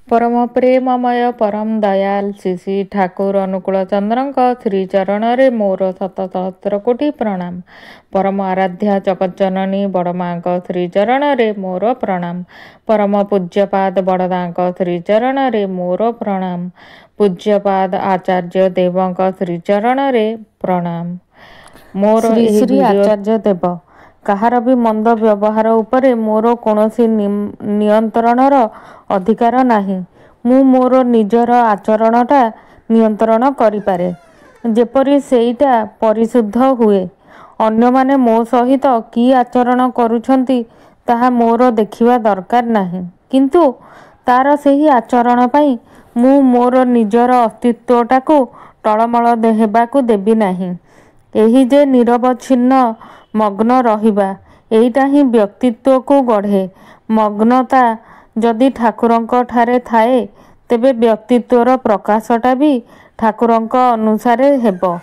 परम प्रेममय परम दयाल श्री श्री ठाकुर अनुकूल चंद्रଙ୍କ श्रीचरणरे मोर शत सहस्र कोटि प्रणाम। परम आराध्या जगज्जननी बड़माଙ୍କ श्रीचरणरे मोर प्रणाम। परम पूज्यपाद बड़दाଙ୍କ श्रीचरणरे मोर प्रणाम। पूज्यपाद आचार्य देवଙ୍କ श्रीचरणरे प्रणाम। मोर श्री श्री आचार्य देव काहार भी मंद व्यवहार उपरे मोर कौनसी नियंत्रणर अधिकार नाही। मु मोर निजर आचरणटा नियंत्रण करिपारे जेपरि सेईटा परिशुद्ध हुए। अन्य माने मो सहित कि आचरण करूछंती ताहा मोर देखिवा दरकार नाही, किंतु तार सेही आचरण पई मु मोर निजर अस्तित्वटाकू टळमळ हेबाकू देबी नाही। एही जे निरवच्छिन्न मग्न रहिबा एईटा ही व्यक्तित्व को गढ़े। मग्नता जदि ठाकुरंक ठारे थाए तेबे व्यक्तित्वर प्रकाशटा भी ठाकुरंक अनुसारे हेबो।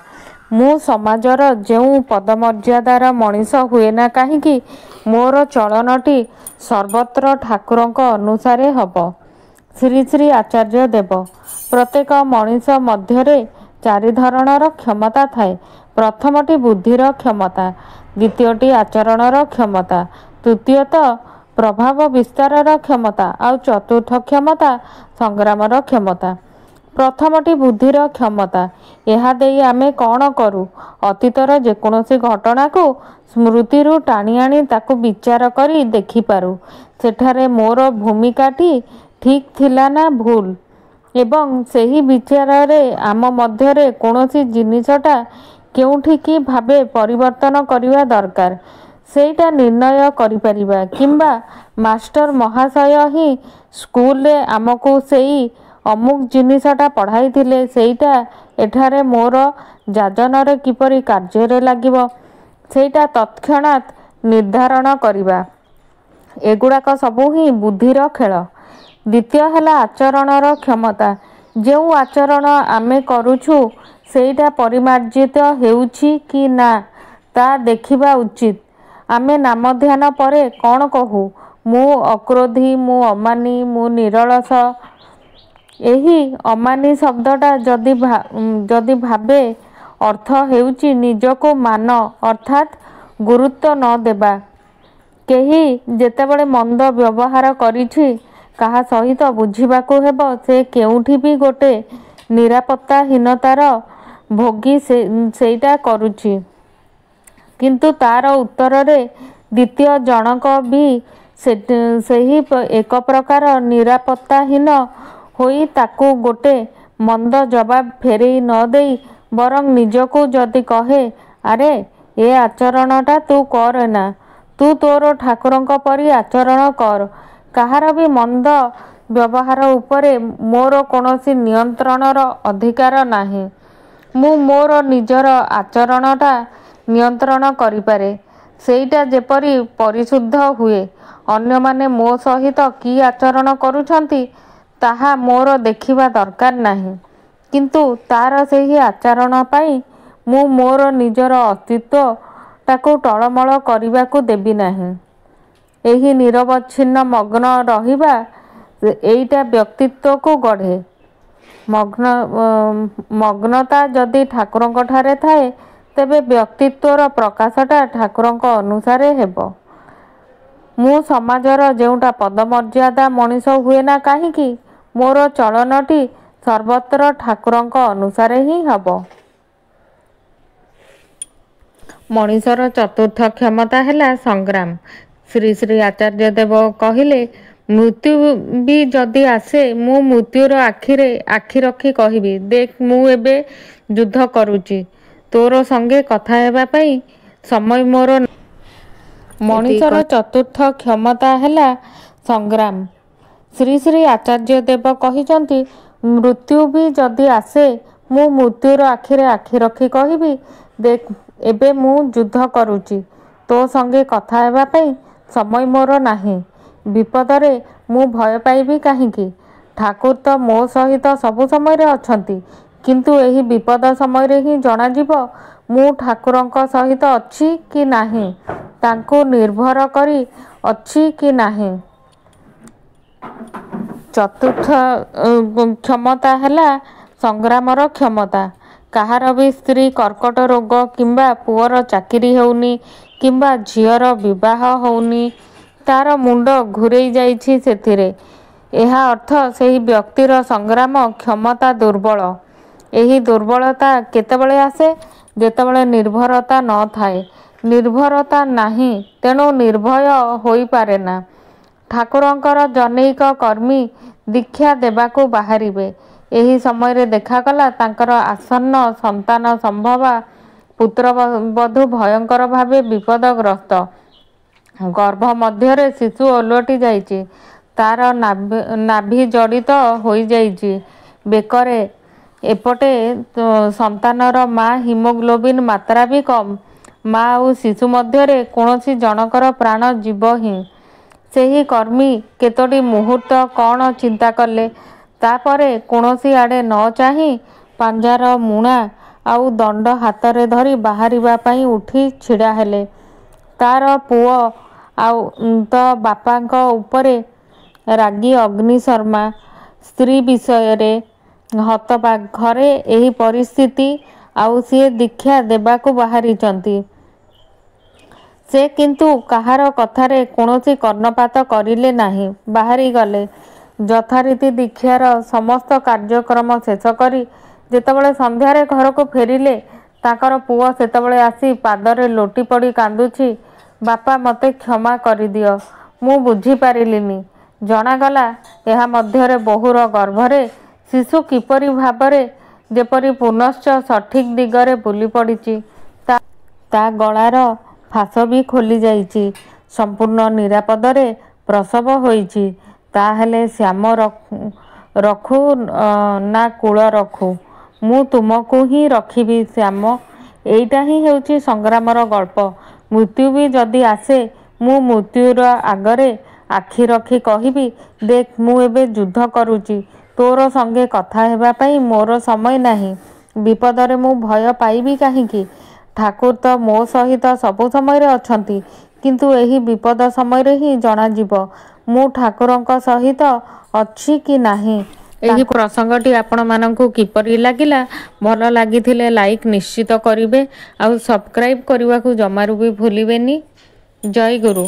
मु समाजर जेउ पदमर्यादार मनीष हुए ना काहींकी मोर चलनटी सर्वत्र ठाकुरंक अनुसारे हबो। श्री श्री आचार्य देव प्रत्येक मनीष मध्यरे चारि धरणर क्षमता थाए। प्रथमटी बुद्धिर क्षमता, द्वितीयटी आचरणर क्षमता, तृतीयत प्रभाव विस्तारर क्षमता आउ चतुर्थ क्षमता संग्रामर क्षमता। प्रथमटी बुद्धिर क्षमता। यह देई आमे कौन करू? अतीतर जेकोसी घटना को स्मृतिरु टाणी आनी ताकू विचार करी देखि पारू सेठारे मोर भूमिकाटी ठीक थिला ना भूल, एवं सेही विचार आम मध्यरे कौनसी जिनिसटा केउठी की भावे परिवर्तन करिवा दरकार सेईटा निर्णय करिपारिबा। किंबा मास्टर महाशय ही स्कूल रे आमको सेई अमुक जिनिसटा पढ़ाई थिले सेईटा एठारे मोर जाजनरे किपरि कार्य लागिबो सेईटा तत्क्षणात निर्धारण करिबा। एगुड़ाक सबू ही बुद्धिर खेल। द्वितीय है आचरणर क्षमता। जो आचरण आमे करूछु सेईटा परिमार्जित हेउछि कि ना ता देखिबा उचित। आमे नाम ध्यान परे कौन कहू? मु अक्रोधी, मु अमानी, मु निरलस। एही अमानी शब्दटा जदि भावे अर्थ हेउछि निजको मान अर्थात गुरुत्व न देबा। केही जेतेबेले मंद व्यवहार करिछि काहा सहित बुझिबाकू हेबो से केउठी भी गोटे निरापत्ताहीनतार भोगी सेईटा करुछि, किंतु तार उत्तर रे द्वितीय जनक भी सेही एक प्रकार निरापत्ताहीन होई ताकू गोटे मंद जवाब फेरेई न देई बरं निजको जदि कहे अरे ए आचरणटा तू कर ना, तू तोर ठाकुरंक परी आचरण कर। काहार भी मंद व्यवहार उपरे मोर कौनसी नियंत्रणर अधिकार नाही। मु मोर निजर आचरणटा नियंत्रण करिपारे सेईटा जेपरि परिशुद्ध हुए। अन्य माने मो सहित कि आचरण करूछंती ताहा मोर देखिबा दरकार नाही, किंतु तार सेही आचरण पई मु मोर निजर अस्तित्व ताकू टळमळ करिबाकू देबी नाही। एही निरवच्छिन्न मग्न रहिबा एईटा व्यक्तित्व को गढ़े। मग्नता जदि ठाकुरंक ठारे थाए तेबे व्यक्तित्वर प्रकाशटा ठाकुरंक अनुसारे हेबो। मु समाजर जेउटा पदमर्यादा मनीष हुए ना काहींकी मोर चलनटी सर्वत्र ठाकुरंक अनुसारे ही हबो। मनीषर चतुर्थ क्षमता है संग्राम। श्री श्री आचार्य देव कहिले मृत्यु भी जदि आसे मु मृत्युर आखि रखी कहिबी देख मु एबे युद्ध करूची तोर संगे कथा हेबा पई समय मोर। मनीषर चतुर्थ क्षमता है संग्राम। श्री श्री आचार्य देव कहिचंती मृत्यु भी जदि आसे मु मृत्युर आखि रखी कहिबी देख एबे मु युद्ध करूची तो संगे कथा हेबा पई समय मोर नाही। विपदरे मु भय पाइबी काहींकी? ठाकुर तो मो सहित सबु समय रे अछंती, किंतु एही विपद समय रे ही जणा जीव मु ठाकुरंक सहित अछि कि नाही, तांको निर्भर करी अछि कि नाही। ଚତୁର୍ଥ କ୍ଷମତା ହେଲା ସଂଗ୍ରାମର କ୍ଷମତା। କାହାର ବି ସ୍ତ୍ରୀ କର୍କଟ ରୋଗ କିମ୍ବା ପୁଅର ଚାକିରି ହେଉନି କିମ୍ବା ଝିଅର ବିବାହ ହେଉନି, ତାର ମୁଣ୍ଡ ଘୂରେଇ ଯାଇଛି ସେଥିରେ। ଏହା ଅର୍ଥ ସେହି ବ୍ୟକ୍ତିର ସଂଗ୍ରାମ କ୍ଷମତା ଦୁର୍ବଳ। ଏହି ଦୁର୍ବଳତା କେତେବେଳେ ଆସେ? ଯେତେବେଳେ ନିର୍ଭରତା ନଥାଏ। ନିର୍ଭରତା ନାହିଁ, ତେଣୁ ନିର୍ଭୟ ହୋଇପାରେନା। ଠାକୁରଙ୍କର ଜନୈକ କର୍ମୀ ଦୀକ୍ଷା ଦେବାକୁ ବାହାରିବେ। ଏହି ସମୟରେ ଦେଖାଗଲା ତାଙ୍କର ଆସନ୍ନ ସନ୍ତାନ ସମ୍ଭବା ପୁତ୍ରବଧୂ ଭୟଙ୍କର ଭାବେ ବିପଦଗ୍ରସ୍ତ। ଗର୍ଭ ମଧ୍ୟରେ ଶିଶୁ ଓଲଟି ଯାଇଛି। ତାର ନାଭି ଜଡ଼ିତ ହୋଇଯାଇଛି ବେକରେ। ଏପଟେ ସନ୍ତାନର ମା ହିମୋଗ୍ଲୋବିନ୍ ମାତ୍ରା ବି କମ୍। ମା ଆଉ ଶିଶୁ ମଧ୍ୟରେ କୌଣସି ଜଣକର ପ୍ରାଣ ଯିବ ହିଁ। ସେହି କର୍ମୀ କେତୋଟି ମୁହୂର୍ତ୍ତ କ'ଣ ଚିନ୍ତା କଲେ। ତାପରେ କୌଣସି ଆଡ଼େ ନ ଚାହିଁ ପାଞ୍ଜାର ମୁଣା ଆଉ ଦଣ୍ଡ ହାତରେ ଧରି ବାହାରିବା ପାଇଁ ଉଠି ଛିଡ଼ା ହେଲେ। ତାର ପୁଅ ଆଉ ତ ବାପାଙ୍କ ଉପରେ ରାଗି ଅଗ୍ନିଶର୍ମା, ସ୍ତ୍ରୀ ବିଷୟରେ ହତବାକ୍। ଘରେ ଏହି ପରିସ୍ଥିତି, ଆଉ ସିଏ ଦୀକ୍ଷା ଦେବାକୁ ବାହାରିଛନ୍ତି। ସେ କିନ୍ତୁ କାହାର କଥାରେ କୌଣସି କର୍ଣ୍ଣପାତ କରିଲେ ନାହିଁ। ବାହାରିଗଲେ। ଯଥାରୀତି ଦୀକ୍ଷାର ସମସ୍ତ କାର୍ଯ୍ୟକ୍ରମ ଶେଷ କରି ଯେତେବେଳେ ସନ୍ଧ୍ୟାରେ ଘରକୁ ଫେରିଲେ, ତାଙ୍କର ପୁଅ ସେତେବେଳେ ଆସି ପାଦରେ ଲୋଟି ପଡ଼ି କାନ୍ଦୁଛି, ବାପା ମୋତେ କ୍ଷମା କରିଦିଅ, ମୁଁ ବୁଝିପାରିଲିନି। ଜଣାଗଲା ଏହା ମଧ୍ୟରେ ବୋହୂର ଗର୍ଭରେ ଶିଶୁ କିପରି ଭାବରେ ଯେପରି ପୁନଶ୍ଚ ସଠିକ୍ ଦିଗରେ ବୁଲି ପଡ଼ିଛି। ତା ଗଳାର ଫାଶ ବି ଖୋଲି ଯାଇଛି। ସମ୍ପୂର୍ଣ୍ଣ ନିରାପଦରେ ପ୍ରସବ ହୋଇଛି। ତାହେଲେ ଶ୍ୟାମ ରଖୁ ନା କୁଳ ରଖୁ? ମୁଁ ତୁମକୁ ହିଁ ରଖିବି ଶ୍ୟାମ। ଏଇଟା ହିଁ ହେଉଛି ସଂଗ୍ରାମର ଗଳ୍ପ। ମୃତ୍ୟୁ ବି ଯଦି ଆସେ, ମୁଁ ମୃତ୍ୟୁର ଆଗରେ ଆଖି ରଖି କହିବି, ଦେଖ ମୁଁ ଏବେ ଯୁଦ୍ଧ କରୁଛି। ତୋର ସଙ୍ଗେ କଥା ହେବା ପାଇଁ ମୋର ସମୟ ନାହିଁ। ବିପଦରେ ମୁଁ ଭୟ ପାଇବି କାହିଁକି? ଠାକୁର ତ ମୋ ସହିତ ସବୁ ସମୟରେ ଅଛନ୍ତି। କିନ୍ତୁ ଏହି ବିପଦ ସମୟରେ ହିଁ ଜଣାଯିବ ମୁଁ ଠାକୁରଙ୍କ ସହିତ ଅଛି କି ନାହିଁ। ଏହି ପ୍ରସଙ୍ଗଟି ଆପଣମାନଙ୍କୁ କିପରି ଲାଗିଲା? ଭଲ ଲାଗିଥିଲେ ଲାଇକ୍ ନିଶ୍ଚିତ କରିବେ, ଆଉ ସବସ୍କ୍ରାଇବ୍ କରିବାକୁ ଜମାରୁ ବି ଭୁଲିବେନି। ଜୟ ଗୁରୁ।